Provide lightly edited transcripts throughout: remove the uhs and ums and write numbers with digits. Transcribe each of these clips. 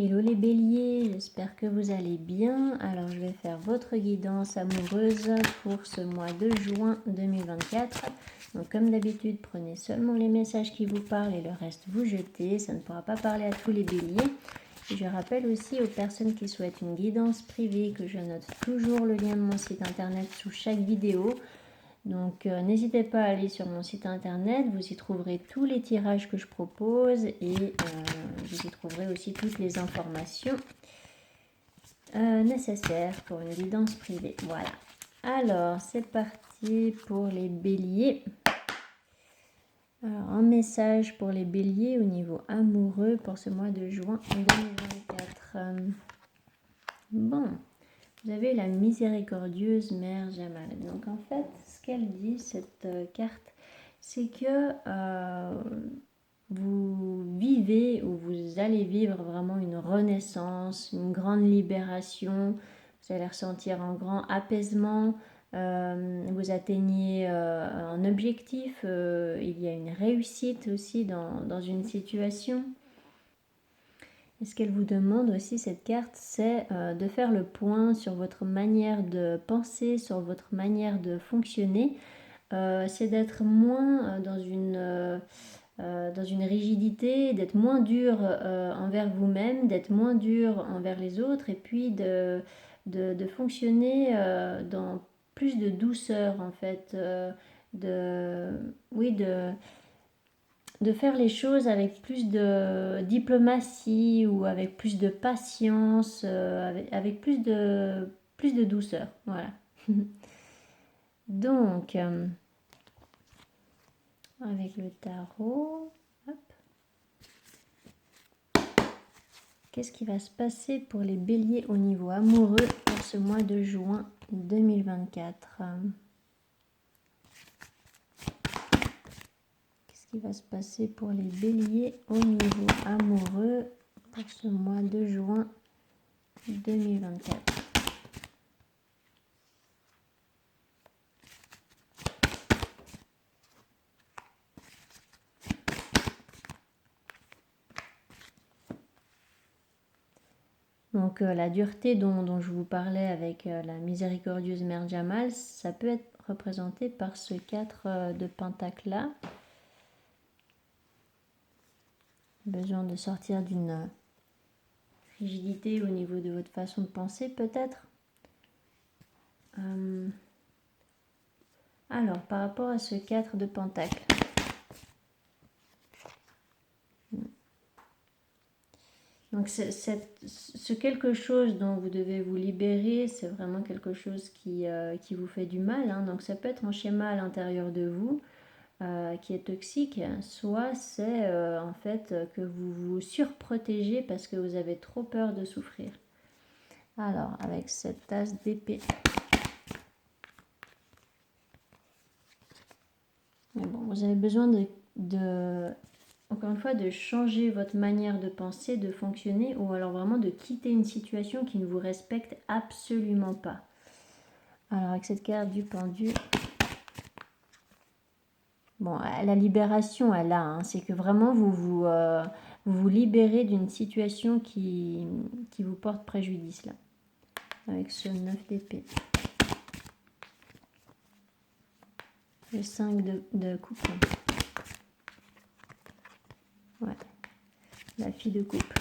Hello les béliers, j'espère que vous allez bien. Alors je vais faire votre guidance amoureuse pour ce mois de juin 2024. Donc comme d'habitude, prenez seulement les messages qui vous parlent et le reste vous jetez. Ça ne pourra pas parler à tous les béliers. Et je rappelle aussi aux personnes qui souhaitent une guidance privée que je note toujours le lien de mon site internet sous chaque vidéo. Donc n'hésitez pas à aller sur mon site internet, vous y trouverez tous les tirages que je propose et vous y trouverez aussi toutes les informations nécessaires pour une guidance privée. Voilà. Alors c'est parti pour les béliers. Alors un message pour les béliers au niveau amoureux pour ce mois de juin 2024. Bon. Vous avez la miséricordieuse mère Jamal. Donc en fait, ce qu'elle dit, cette carte, c'est que vous vivez ou vous allez vivre vraiment une renaissance, une grande libération. Vous allez ressentir un grand apaisement. Vous atteignez un objectif. Il y a une réussite aussi dans une situation. Et ce qu'elle vous demande aussi, cette carte, c'est de faire le point sur votre manière de penser, sur votre manière de fonctionner. C'est d'être moins dans une rigidité, d'être moins dur envers vous-même, d'être moins dur envers les autres, et puis de fonctionner dans plus de douceur, en fait. De faire les choses avec plus de diplomatie ou avec plus de patience, avec plus de douceur. Voilà. Donc, avec le tarot, hop. Qu'est-ce qui va se passer pour les béliers au niveau amoureux pour ce mois de juin 2024 ? Qui va se passer pour les béliers au niveau amoureux pour ce mois de juin 2024. Donc la dureté dont je vous parlais avec la miséricordieuse mère Jamal, ça peut être représenté par ce 4 de pentacle là. Besoin de sortir d'une rigidité au niveau de votre façon de penser peut-être. Alors par rapport à ce 4 de pentacle. Donc ce quelque chose dont vous devez vous libérer, c'est vraiment quelque chose qui vous fait du mal. Hein. Donc ça peut être un schéma à l'intérieur de vous qui est toxique, soit c'est en fait que vous vous surprotégez parce que vous avez trop peur de souffrir. Alors avec cette tasse d'épée. Mais bon, vous avez besoin encore une fois, de changer votre manière de penser, de fonctionner, ou alors vraiment de quitter une situation qui ne vous respecte absolument pas. Alors avec cette carte du pendu, bon, la libération est là, hein, c'est que vraiment vous vous libérez d'une situation qui vous porte préjudice là. Avec ce 9 d'épée. Le 5 de coupe. Ouais. La fille de coupe.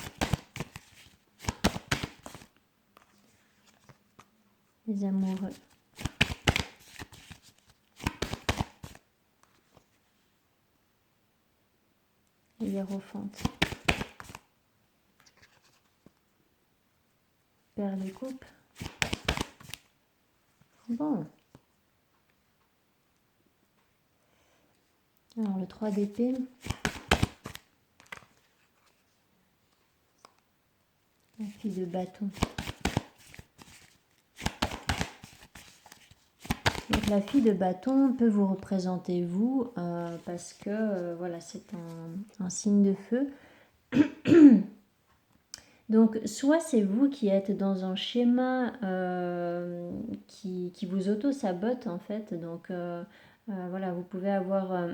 Les amoureux. Les hiérophantes. Père de coupe. Bon. Alors le 3 d'épée. La fille de bâton. Donc la fille de bâton peut vous représenter vous parce que voilà, c'est un signe de feu. Donc soit c'est vous qui êtes dans un schéma qui vous auto-sabote en fait. Donc voilà, vous pouvez avoir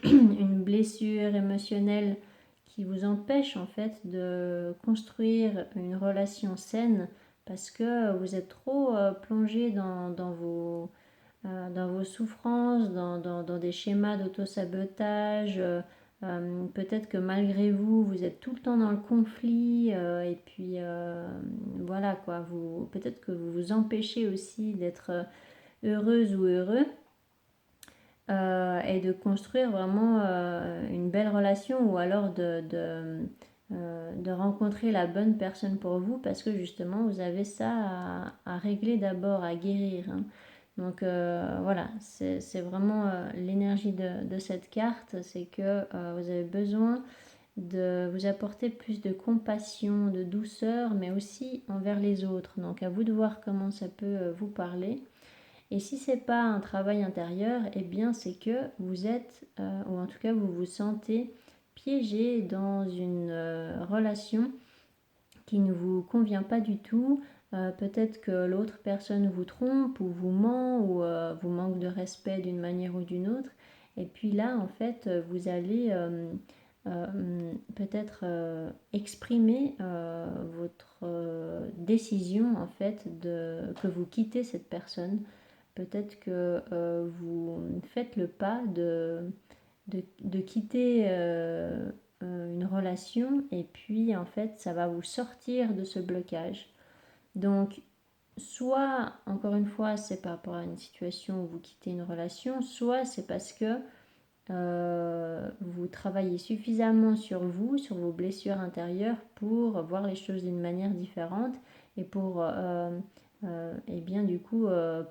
une blessure émotionnelle qui vous empêche en fait de construire une relation saine parce que vous êtes trop plongé dans vos souffrances, dans des schémas d'auto-sabotage. Peut-être que malgré vous, vous êtes tout le temps dans le conflit et puis voilà quoi, peut-être que vous vous empêchez aussi d'être heureuse ou heureux et de construire vraiment une belle relation ou alors de rencontrer la bonne personne pour vous parce que justement vous avez ça à régler d'abord, à guérir. Hein. Donc voilà, c'est vraiment l'énergie de cette carte, c'est que vous avez besoin de vous apporter plus de compassion, de douceur, mais aussi envers les autres. Donc à vous de voir comment ça peut vous parler. Et si c'est pas un travail intérieur, eh bien c'est que vous êtes, ou en tout cas vous vous sentez piégé dans une relation qui ne vous convient pas du tout. Peut-être que l'autre personne vous trompe ou vous ment ou vous manque de respect d'une manière ou d'une autre. Et puis là, en fait, vous allez peut-être exprimer votre décision, en fait, que vous quittez cette personne. Peut-être que vous faites le pas de quitter une relation et puis en fait ça va vous sortir de ce blocage. Donc soit encore une fois c'est par rapport à une situation où vous quittez une relation, soit c'est parce que vous travaillez suffisamment sur vous, sur vos blessures intérieures pour voir les choses d'une manière différente et pour et bien du coup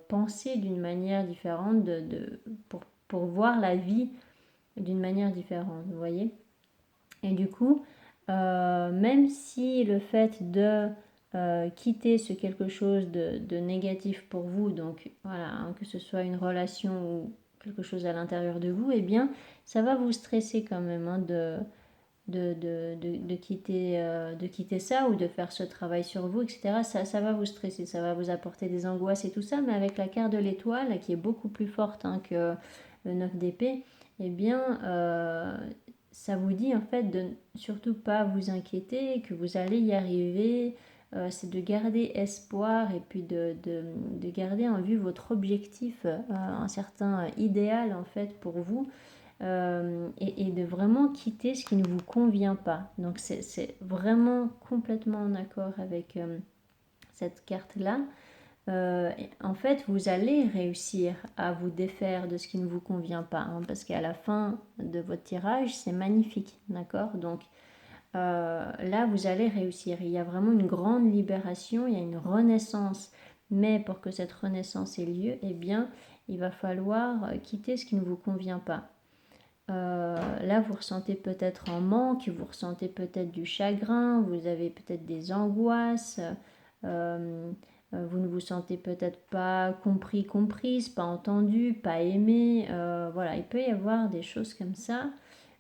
penser d'une manière différente pour voir la vie d'une manière différente, vous voyez. Et du coup, même si le fait de quitter ce quelque chose de négatif pour vous, donc voilà, hein, que ce soit une relation ou quelque chose à l'intérieur de vous, eh bien, ça va vous stresser quand même hein, de quitter ça ou de faire ce travail sur vous, etc. Ça va vous stresser, ça va vous apporter des angoisses et tout ça, mais avec la carte de l'étoile, qui est beaucoup plus forte hein, que le 9 d'épée, eh bien, ça vous dit en fait de surtout pas vous inquiéter, que vous allez y arriver. C'est de garder espoir et puis de garder en vue votre objectif, un certain idéal en fait pour vous. Et de vraiment quitter ce qui ne vous convient pas. Donc c'est vraiment complètement en accord avec cette carte-là. En fait, vous allez réussir à vous défaire de ce qui ne vous convient pas, hein, parce qu'à la fin de votre tirage, c'est magnifique, d'accord. Donc là, vous allez réussir. Il y a vraiment une grande libération, il y a une renaissance. Mais pour que cette renaissance ait lieu, eh bien, il va falloir quitter ce qui ne vous convient pas. Là, vous ressentez peut-être un manque, vous ressentez peut-être du chagrin, vous avez peut-être des angoisses, vous ne vous sentez peut-être pas compris, comprise, pas entendu, pas aimé. Voilà, il peut y avoir des choses comme ça.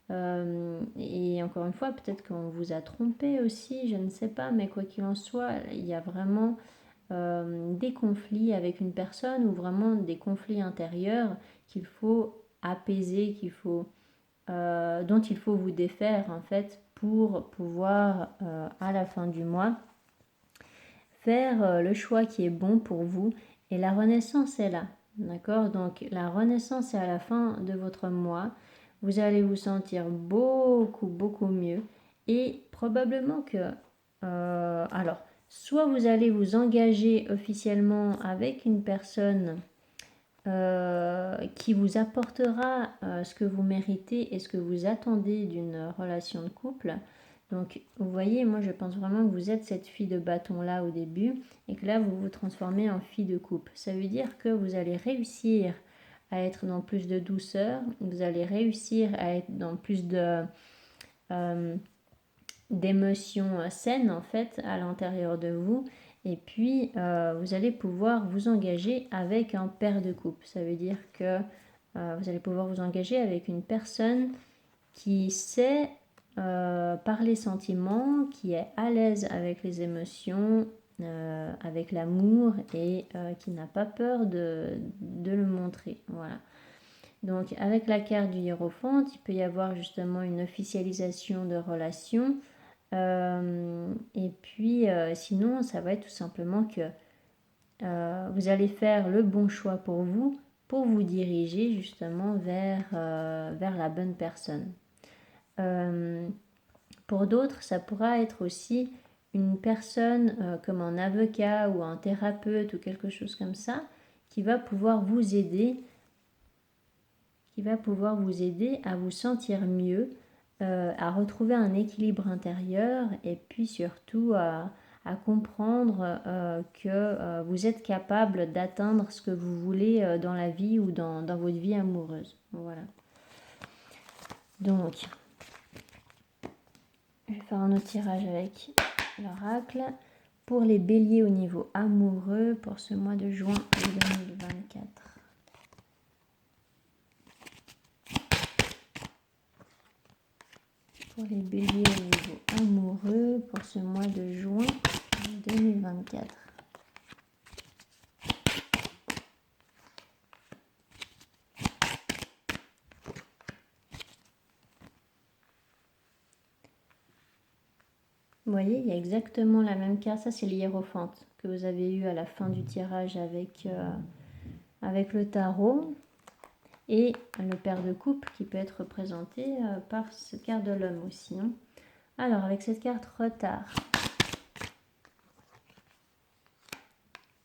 Et encore une fois, peut-être qu'on vous a trompé aussi, je ne sais pas, mais quoi qu'il en soit, il y a vraiment des conflits avec une personne ou vraiment des conflits intérieurs qu'il faut apaiser, dont il faut vous défaire en fait pour pouvoir à la fin du mois faire le choix qui est bon pour vous. Et la renaissance est là, d'accord. Donc la renaissance est à la fin de votre mois. Vous allez vous sentir beaucoup mieux et probablement que alors soit vous allez vous engager officiellement avec une personne qui vous apportera ce que vous méritez et ce que vous attendez d'une relation de couple. Donc vous voyez, moi je pense vraiment que vous êtes cette fille de bâton là au début et que là vous vous transformez en fille de couple. Ça veut dire que vous allez réussir à être dans plus de douceur, vous allez réussir à être dans plus d'émotions saines en fait à l'intérieur de vous. Et puis, vous allez pouvoir vous engager avec un pair de coupe. Ça veut dire que vous allez pouvoir vous engager avec une personne qui sait parler sentiments, qui est à l'aise avec les émotions, avec l'amour et qui n'a pas peur de le montrer. Voilà. Donc avec la carte du Hiérophante, il peut y avoir justement une officialisation de relation. Et puis sinon, ça va être tout simplement que vous allez faire le bon choix pour vous diriger justement vers la bonne personne. Pour d'autres, ça pourra être aussi une personne comme un avocat ou un thérapeute ou quelque chose comme ça qui va pouvoir vous aider à vous sentir mieux, à retrouver un équilibre intérieur et puis surtout à comprendre que vous êtes capable d'atteindre ce que vous voulez dans la vie ou dans votre vie amoureuse. Voilà. Donc, je vais faire un autre tirage avec l'oracle. Pour les béliers au niveau amoureux, pour ce mois de juin 2024. Pour les béliers au niveau amoureux, pour ce mois de juin 2024. Vous voyez, il y a exactement la même carte. Ça, c'est l'hiérophante que vous avez eu à la fin du tirage avec le tarot. Et le pair de coupe qui peut être représenté par ce carte de l'homme aussi. Hein. Alors, avec cette carte retard,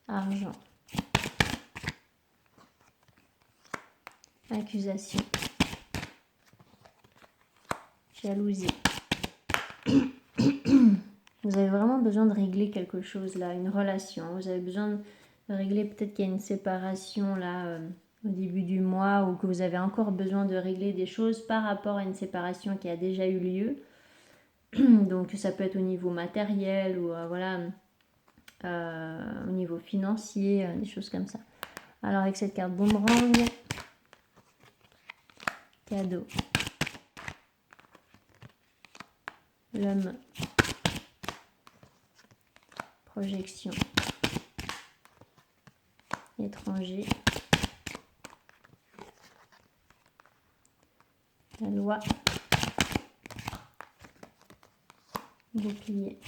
argent, accusation, jalousie. Vous avez vraiment besoin de régler quelque chose là, une relation. Vous avez besoin de régler, peut-être qu'il y a une séparation là au début du mois ou que vous avez encore besoin de régler des choses par rapport à une séparation qui a déjà eu lieu. Donc ça peut être au niveau matériel ou voilà, au niveau financier, des choses comme ça. Alors avec cette carte boomerang, cadeau, l'homme, projection, étranger, la loi, bouclier,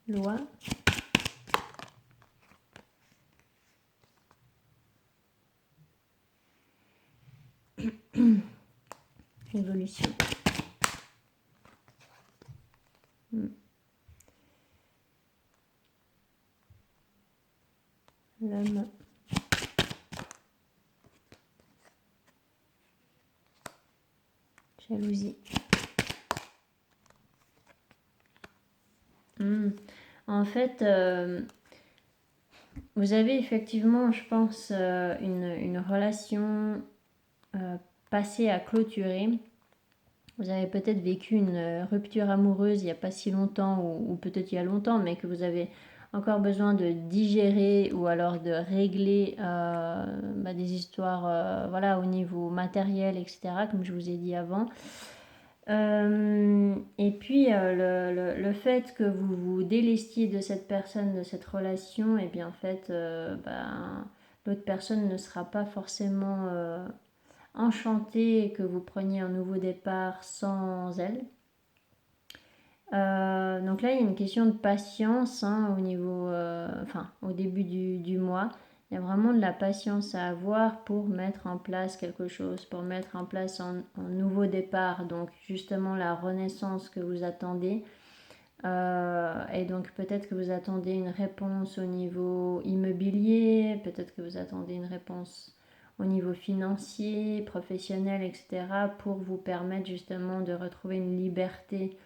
loi, évolution. L'homme, jalousie. En fait, vous avez effectivement, je pense, une relation passée à clôturer. Vous avez peut-être vécu une rupture amoureuse il n'y a pas si longtemps ou peut-être il y a longtemps, mais que vous avez encore besoin de digérer ou alors de régler des histoires voilà, au niveau matériel, etc., comme je vous ai dit avant. Et puis le fait que vous vous délestiez de cette personne, de cette relation, et bien en fait l'autre personne ne sera pas forcément enchantée que vous preniez un nouveau départ sans elle. Donc là il y a une question de patience au niveau au début du mois. Il y a vraiment de la patience à avoir pour mettre en place quelque chose, pour mettre en place un nouveau départ, donc justement la renaissance que vous attendez. Et donc peut-être que vous attendez une réponse au niveau immobilier, peut-être que vous attendez une réponse au niveau financier, professionnel, etc. pour vous permettre justement de retrouver une liberté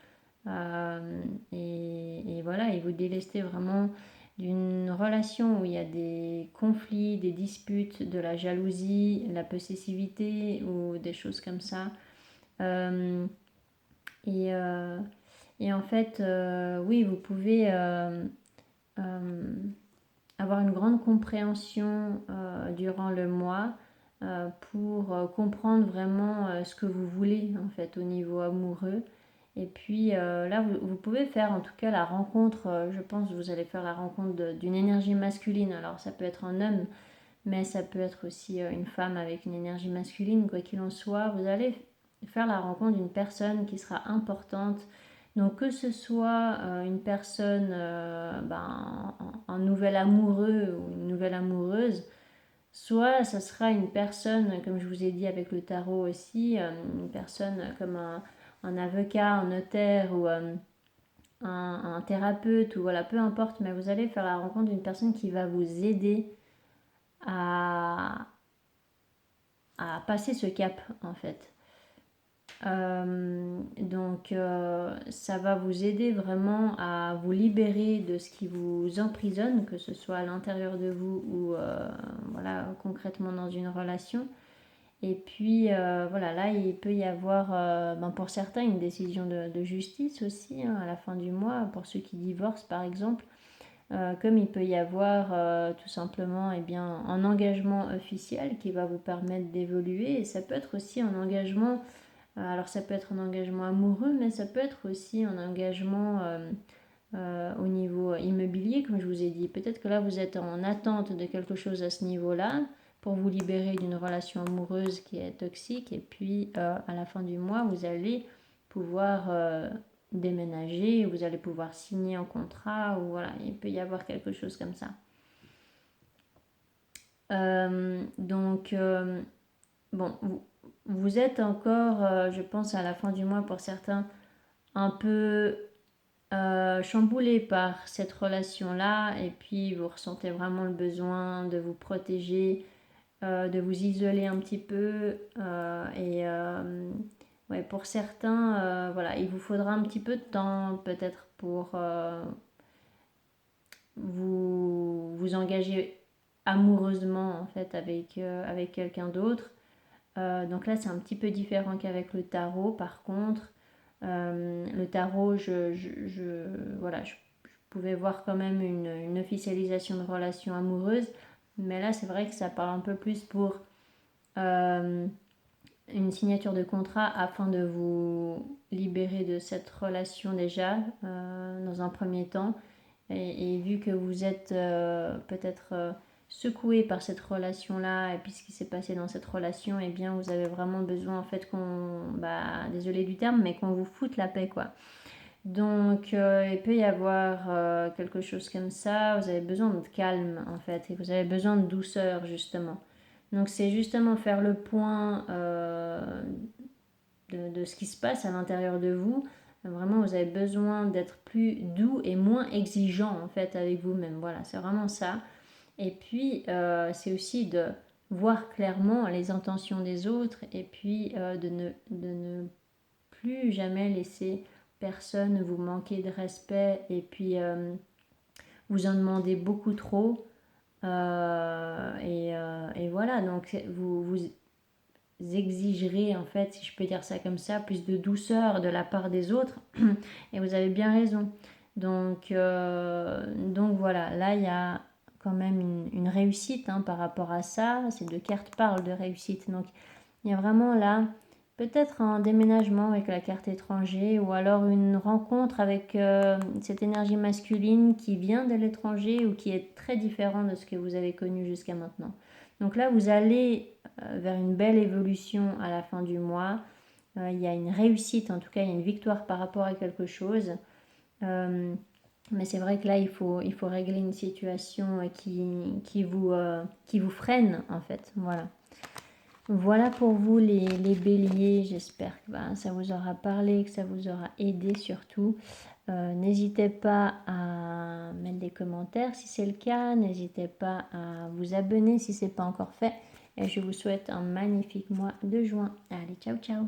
et voilà, et vous délestez vraiment d'une relation où il y a des conflits, des disputes, de la jalousie, la possessivité ou des choses comme ça. Et en fait, oui, vous pouvez avoir une grande compréhension durant le mois pour comprendre vraiment ce que vous voulez en fait au niveau amoureux. Et puis là, vous pouvez faire en tout cas la rencontre, je pense que vous allez faire la rencontre d'une énergie masculine. Alors ça peut être un homme, mais ça peut être aussi une femme avec une énergie masculine, quoi qu'il en soit. Vous allez faire la rencontre d'une personne qui sera importante. Donc que ce soit une personne, un nouvel amoureux ou une nouvelle amoureuse, soit ça sera une personne, comme je vous ai dit avec le tarot aussi, une personne comme un avocat, un notaire ou un thérapeute, ou voilà, peu importe, mais vous allez faire la rencontre d'une personne qui va vous aider à, à passer ce cap en fait. Ça va vous aider vraiment à vous libérer de ce qui vous emprisonne, que ce soit à l'intérieur de vous ou voilà, concrètement dans une relation. Et puis voilà, là il peut y avoir pour certains une décision de justice aussi à la fin du mois, pour ceux qui divorcent par exemple. Comme il peut y avoir tout simplement un engagement officiel qui va vous permettre d'évoluer, et ça peut être aussi un engagement, alors ça peut être un engagement amoureux, mais ça peut être aussi un engagement au niveau immobilier, comme je vous ai dit. Peut-être que là vous êtes en attente de quelque chose à ce niveau-là pour vous libérer d'une relation amoureuse qui est toxique, et puis à la fin du mois vous allez pouvoir déménager, vous allez pouvoir signer un contrat, ou voilà, il peut y avoir quelque chose comme ça. Bon, vous êtes encore, je pense à la fin du mois pour certains, un peu chamboulé par cette relation-là, et puis vous ressentez vraiment le besoin de vous protéger, de vous isoler un petit peu, ouais, pour certains, voilà, il vous faudra un petit peu de temps peut-être pour vous engager amoureusement en fait avec quelqu'un d'autre. Donc là c'est un petit peu différent qu'avec le tarot. Par contre, le tarot, voilà, je pouvais voir quand même une officialisation de relation amoureuse, mais là c'est vrai que ça parle un peu plus pour une signature de contrat afin de vous libérer de cette relation déjà dans un premier temps. Et vu que vous êtes peut-être secoué par cette relation-là et puis ce qui s'est passé dans cette relation, eh bien vous avez vraiment besoin en fait désolé du terme, mais qu'on vous foute la paix quoi. Donc il peut y avoir quelque chose comme ça, vous avez besoin de calme en fait, et vous avez besoin de douceur justement. Donc c'est justement faire le point de ce qui se passe à l'intérieur de vous. Vraiment, vous avez besoin d'être plus doux et moins exigeant en fait avec vous-même. Voilà, c'est vraiment ça. Et puis, c'est aussi de voir clairement les intentions des autres, et puis de ne plus jamais laisser personne vous manquer de respect, et puis vous en demander beaucoup trop. Et voilà, donc vous exigerez en fait, si je peux dire ça comme ça, plus de douceur de la part des autres. Et vous avez bien raison. Donc voilà, là il y a quand même une réussite par rapport à ça. Ces deux cartes parlent de réussite. Donc il y a vraiment là peut-être un déménagement avec la carte étranger, ou alors une rencontre avec cette énergie masculine qui vient de l'étranger ou qui est très différent de ce que vous avez connu jusqu'à maintenant. Donc là, vous allez vers une belle évolution à la fin du mois. Il y a une réussite, en tout cas, il y a une victoire par rapport à quelque chose. Mais c'est vrai que là, il faut régler une situation qui vous freine, en fait. Voilà. Voilà pour vous les béliers, j'espère que ça vous aura parlé, que ça vous aura aidé surtout. N'hésitez pas à mettre des commentaires si c'est le cas, n'hésitez pas à vous abonner si ce n'est pas encore fait, et je vous souhaite un magnifique mois de juin. Allez, ciao ciao.